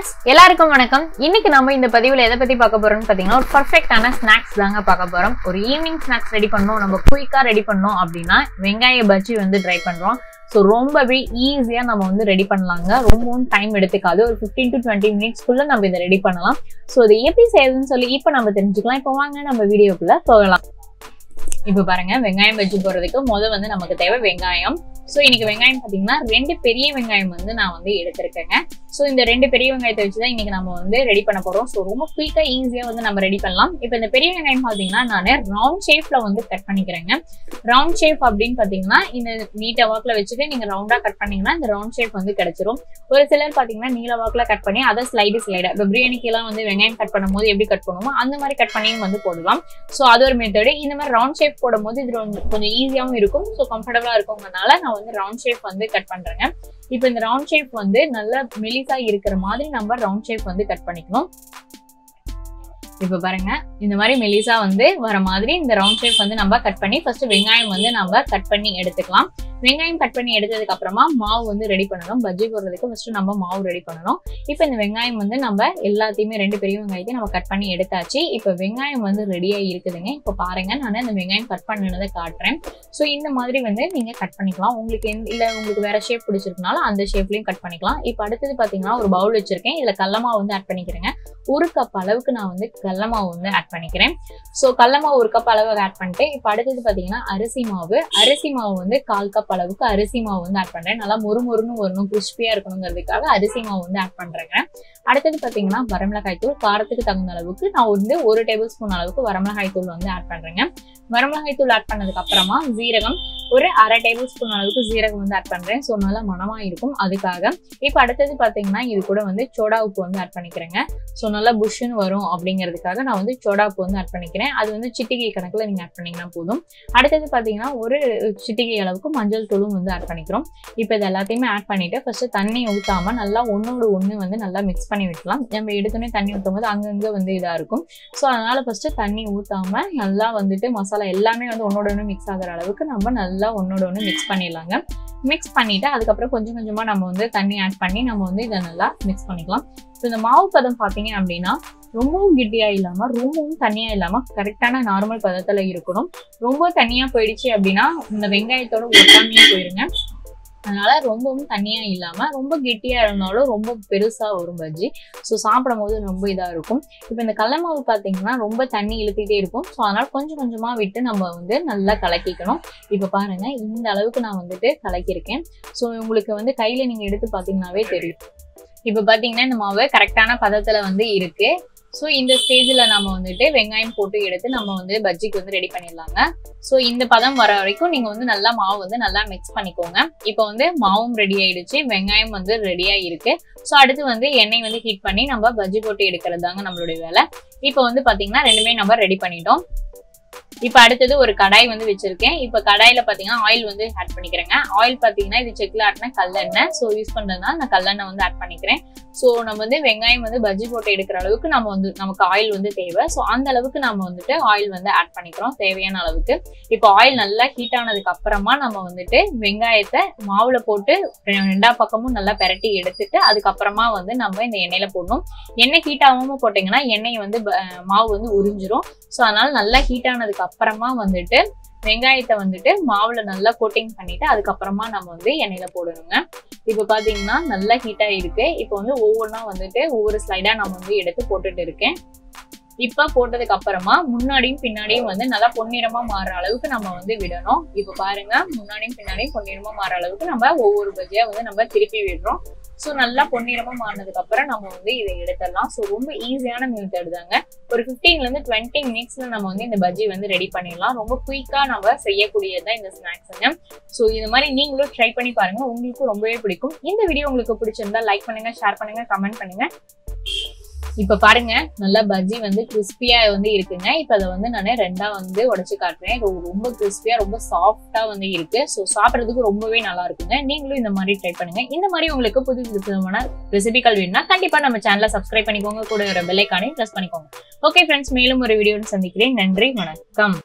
friends, எல்லாருக்கும் வணக்கம். இன்னைக்கு நாம இந்த பதிவுல எதை பத்தி பார்க்க போறோம்னு பாத்தீங்கன்னா ஒரு பெர்ஃபெக்ட்டான ஸ்நாக்ஸ் தாங்க பார்க்க போறோம். ஒரு ஈவினிங் ஸ்நாக்ஸ் ரெடி பண்ணனும், நம்ம குயிக்கா ரெடி பண்ணனும் அப்படினா வெங்காய பஜ்ஜி வந்து ட்ரை பண்றோம். சோ ரொம்பவே ஈஸியா நம்ம வந்து ரெடி பண்ணலாங்க. ரொம்பவும் டைம் எடுத்துக்காது. ஒரு 15 to 20 minutes குள்ள நம்ம இத ரெடி பண்ணலாம். சோ இது எப்படி செய்யறதுன்னு சொல்லி இப்போ நம்ம தெரிஞ்சுக்கலாம். இப்போ வாங்க நம்ம வீடியோக்குள்ள போகலாம். இப்போ பாருங்க, வெங்காயம் பஜ்ஜி போடுறதுக்கு முதல்ல வந்து நமக்கு தேவை வெங்காயம். சோ இன்னைக்கு வெங்காயம் பாத்தீங்கன்னா 2 பெரிய வெங்காயம் வந்து நான் வந்து எடுத்திருக்கேங்க. சோ இந்த 2 பெரிய வெங்காயத்தை வச்சுதான் இன்னைக்கு நம்ம வந்து ரெடி பண்ண போறோம். சோ ரொம்ப குயிக்கா ஈஸியா வந்து நம்ம ரெடி பண்ணலாம். இப்போ இந்த பெரிய வெங்காயம் பாத்தீங்கன்னா நான் ரவுண்ட் ஷேப்ல வந்து கட் பண்ணிக்கிறேங்க. ரவுண்ட் ஷேப் அப்படின்னு பாத்தீங்கன்னா இந்த நீட்ட வாக்குல வச்சுட்டு நீங்க ரவுண்டா கட் பண்ணீங்கன்னா இந்த ரவுண்ட் ஷேப் வந்து கிடைச்சிரும். ஒரு சிலர் பாத்தீங்கன்னா நீல வாக்குல கட் பண்ணி அதை ஸ்லைடா இப்போ பிரியாணிக்கு எல்லாம் வந்து வெங்காயம் கட் பண்ணும்போது எப்படி கட் பண்ணுவோமோ அந்த மாதிரி கட் பண்ணியும் வந்து போடலாம். சோ அது ஒரு மெத்தடு. இந்த மாதிரி ரவுண்ட் ஷேப் போடும்போது இது கொஞ்சம் ஈஸியாவும் இருக்கும். சோ கம்ஃபர்டபுளா இருக்கும்னால நான் வந்து ரவுண்ட் ஷேப் வந்து கட் பண்றேங்க. இப்போ இந்த ரவுண்ட் ஷேப் வந்து நல்ல மெலிசா இருக்கிற மாதிரி நம்ம ரவுண்ட் ஷேப் வந்து கட் பண்ணிக்கணும். இப்ப பாருங்க, இந்த மாதிரி மெலிசா வந்து வர மாதிரி இந்த ரவுண்ட் ஷேப் வந்து நம்ம கட் பண்ணி ஃபர்ஸ்ட் வெங்காயம் வந்து நம்ம கட் பண்ணி எடுத்துக்கலாம். வெங்காயம் கட் பண்ணி எடுத்ததுக்கு அப்புறமா மாவு வந்து ரெடி பண்ணணும். பஜ்ஜி போடுறதுக்கு ஃபர்ஸ்ட் நம்ம மாவு ரெடி பண்ணணும். இப்போ இந்த வெங்காயம் வந்து நம்ம எல்லாத்தையுமே 2 பெரிய வெங்காயத்தையும் நம்ம கட் பண்ணி எடுத்தாச்சு. இப்போ வெங்காயம் வந்து ரெடியா இருக்குதுங்க. இப்போ பாருங்க, நான் அந்த வெங்காயம் கட் பண்ணினதை காட்டுறேன். ஸோ இந்த மாதிரி வந்து நீங்க கட் பண்ணிக்கலாம். உங்களுக்கு உங்களுக்கு வேற ஷேப் பிடிச்சிருக்கனாலும் அந்த ஷேப்லயும் கட் பண்ணிக்கலாம். இப்போ அடுத்தது பாத்தீங்கன்னா ஒரு பவுல் வச்சிருக்கேன். இதுல கடல மாவு வந்து ஆட் பண்ணிக்கிறேங்க. 1 கப் அளவுக்கு நான் வந்து கடல மாவு வந்து ஆட் பண்ணிக்கிறேன். ஸோ கடல மாவு 1 கப் அளவு ஆட் பண்ணிட்டு இப்போ அடுத்தது பாத்தீங்கன்னா அரிசி மாவு வந்து 1/4 கப் அளவுக்கு அரிசி மாவு வந்து ஆட் பண்றேன். நல்லா மொறுமொறுன்னு வரணும், கிறிஸ்பியா இருக்கணுங்கிறதுக்காக அரிசி மாவு வந்து ஆட் பண்றேங்க. அடுத்தது பாத்தீங்கன்னா வரமிளகாய் தூள், காரத்துக்கு தகுந்த அளவுக்கு நான் வந்து 1 டேபிள் ஸ்பூன் அளவுக்கு வரமிளகாய் தூள் வந்து ஆட் பண்றேங்க. வரமிளகாய் தூள் ஆட் பண்ணதுக்கு அப்புறமா ஜீரகம், ஒரு 1/2 டேபிள் ஸ்பூன் அளவுக்கு ஜீரகம் வந்து ஆட் பண்றேன். ஸோ நல்லா மனமா இருக்கும் அதுக்காக. இப்போ அடுத்தது பாத்தீங்கன்னா இது கூட வந்து சோடா உப்பு வந்து ஆட் பண்ணிக்கிறேங்க. ஸோ நல்லா புஷ்ஷுன்னு வரும் அப்படிங்கிறதுக்காக நான் வந்து சோடா உப்பு வந்து ஆட் பண்ணிக்கிறேன். அது வந்து சிட்டிகை கணக்குல நீங்க ஆட் பண்ணீங்கன்னா போதும். அடுத்தது பாத்தீங்கன்னா ஒரு சிட்டிகை அளவுக்கு மஞ்சள் தூளும் வந்து ஆட் பண்ணிக்கிறோம். இப்போ இது எல்லாத்தையுமே ஆட் பண்ணிட்டு ஃபர்ஸ்ட் தண்ணி ஊத்தாம நல்லா ஒன்னோடு ஒண்ணு வந்து நல்லா மிக்ஸ் பண்ணி விட்டுலாம். நம்ம எடுத்தோடனே தண்ணி ஊற்றும் போது அங்கங்க வந்து இதா இருக்கும். ஸோ அதனால ஃபர்ஸ்ட் தண்ணி ஊத்தாம நல்லா வந்துட்டு மசாலா எல்லாமே வந்து ஒன்னோட ஒண்ணு மிக்ஸ் ஆகிற அளவுக்கு நம்ம நல்லா ஒன்னோட ஒண்ணு மிக்ஸ் பண்ணிடலாங்க. மிக்ஸ் பண்ணிட்டு அதுக்கப்புறம் கொஞ்சம் கொஞ்சமா நம்ம வந்து தண்ணி ஆட் பண்ணி நம்ம வந்து இதை நல்லா மிக்ஸ் பண்ணிக்கலாம். ஸோ இந்த மாவு பதம் பாத்தீங்க அப்படின்னா ரொம்பவும் கெட்டியா இல்லாம ரொம்பவும் தண்ணியா இல்லாம கரெக்டான நார்மல் பதத்துல இருக்கணும். ரொம்ப தண்ணியா போயிடுச்சு அப்படின்னா இந்த வெங்காயத்தோட ஒட்டாமையே போயிருங்க. அதனால ரொம்பவும் தண்ணியா இல்லாம ரொம்ப கெட்டியா இருந்தாலும் ரொம்ப பெருசா வரும் பஜ்ஜி. ஸோ சாப்பிடும் போது ரொம்ப இதா இருக்கும். இப்போ இந்த கடல மாவு பாத்தீங்கன்னா ரொம்ப தண்ணி இழுத்துட்டே இருக்கும். ஸோ அதனால கொஞ்சம் கொஞ்சமா விட்டு நம்ம வந்து நல்லா கலக்கிக்கணும். இப்போ பாருங்க, இந்த அளவுக்கு நான் வந்துட்டு கலக்கியிருக்கேன். ஸோ உங்களுக்கு வந்து கையில நீங்க எடுத்து பாத்தீங்கன்னாவே தெரியும். இப்போ பாத்தீங்கன்னா இந்த மாவு கரெக்டான பதத்துல வந்து இருக்கு. ஸோ இந்த ஸ்டேஜ்ல நம்ம வந்துட்டு வெங்காயம் போட்டு எடுத்து நம்ம வந்து பஜ்ஜிக்கு வந்து ரெடி பண்ணிடலாங்க. ஸோ இந்த பதம் வர வரைக்கும் நீங்க வந்து நல்லா மாவு வந்து நல்லா மிக்ஸ் பண்ணிக்கோங்க. இப்போ வந்து மாவும் ரெடி ஆயிடுச்சு, வெங்காயம் வந்து ரெடியா இருக்கு. ஸோ அடுத்து வந்து எண்ணெய் வந்து ஹீட் பண்ணி நம்ம பஜ்ஜி போட்டு எடுக்கிறது தாங்க நம்மளுடைய வேலை. இப்போ வந்து பாத்தீங்கன்னா 2மே நம்ம ரெடி பண்ணிட்டோம். இப்ப அடுத்தது ஒரு கடாய் வந்து வச்சிருக்கேன். இப்ப கடாயில பாத்தீங்கன்னா ஆயில் வந்து ஆட் பண்ணிக்கிறேங்க. ஆயில் பாத்தீங்கன்னா இது செக்ல ஆட்டின கல்லெண்ணெய். சோ யூஸ் பண்றதுனால நான் கல்லெண்ணெய் வந்து ஆட் பண்ணிக்கிறேன். சோ நம்ம வந்து வெங்காயம் வந்து பஜ்ஜி போட்டு எடுக்கிற அளவுக்கு நம்ம வந்து நமக்கு ஆயில் வந்து தேவை. சோ அந்த அளவுக்கு நம்ம வந்துட்டு ஆயில் வந்து ஆட் பண்ணிக்கிறோம் தேவையான அளவுக்கு. இப்போ ஆயில் நல்லா ஹீட் ஆனதுக்கு அப்புறமா நம்ம வந்துட்டு வெங்காயத்தை மாவுல போட்டு 2 பக்கமும் நல்லா பெரட்டி எடுத்துட்டு அதுக்கப்புறமா வந்து நம்ம இந்த எண்ணெயில போடணும். எண்ணெய் ஹீட் ஆகாம போட்டீங்கன்னா எண்ணெய் வந்து மாவு வந்து உறிஞ்சிரும். சோ அதனால நல்லா ஹீட் ஆனதுக்கு அப்புறமா வந்துட்டு வெங்காயத்தை வந்துட்டு மாவுல நல்லா கோட்டிங் பண்ணிட்டு அதுக்கப்புறமா நம்ம வந்து எண்ணெயில போடணுங்க. இப்ப பாத்தீங்கன்னா நல்லா ஹீட்டா இருக்கு. இப்போ வந்து ஒவ்வொன்றா வந்துட்டு ஒவ்வொரு ஸ்லைடா நம்ம வந்து எடுத்து போட்டுட்டு இருக்கேன். இப்ப போட்டதுக்கு அப்புறமா முன்னாடியும் பின்னாடியும் வந்து நல்லா பொன்னிறமா மாறுற அளவுக்கு நம்ம வந்து விடணும். இப்ப பாருங்க, முன்னாடியும் பின்னாடியும் பொன்னிறமா மாறுற அளவுக்கு நம்ம ஒவ்வொரு பஜ்ஜியா வந்து நம்ம திருப்பி விடுறோம். ஸோ நல்லா பொன்னிறமா மாறினதுக்கு அப்புறம் நம்ம வந்து இதை எடுத்துடலாம். ஸோ ரொம்ப ஈஸியான மெத்தட் தாங்க. ஒரு 15 to 20 minutesல நம்ம வந்து இந்த பஜ்ஜி வந்து ரெடி பண்ணிடலாம். ரொம்ப குயிக்கா நம்ம செய்யக்கூடியதான் இந்த ஸ்நாக்ஸுங்க. ஸோ இது மாதிரி நீங்களும் ட்ரை பண்ணி பாருங்க, உங்களுக்கு ரொம்பவே பிடிக்கும். இந்த வீடியோ உங்களுக்கு பிடிச்சிருந்தா லைக் பண்ணுங்க, ஷேர் பண்ணுங்க, கமெண்ட் பண்ணுங்க. இப்ப பாருங்க, நல்லா பஜ்ஜி வந்து கிறிஸ்பியா வந்து இருக்குங்க. இப்ப அதை வந்து நான் 2ஆ வந்து உடைச்சு காட்டுறேன். ரொம்ப கிறிஸ்பியா ரொம்ப சாஃப்டா வந்து இருக்கு. ஸோ சாப்பிட்றதுக்கு ரொம்பவே நல்லா இருக்குங்க. நீங்களும் இந்த மாதிரி ட்ரை பண்ணுங்க. இந்த மாதிரி உங்களுக்கு புது விதமான ரெசிபிகள் வேணும்னா கண்டிப்பா நம்ம சேனலை சப்ஸ்கிரைப் பண்ணிக்கோங்க. கூட ஒரு பெல் ஐகானையும் பிரஸ் பண்ணிக்கோங்க. ஓகே ஃப்ரெண்ட்ஸ், மேலும் ஒரு வீடியோன்னு சந்திக்கிறேன். நன்றி, வணக்கம்.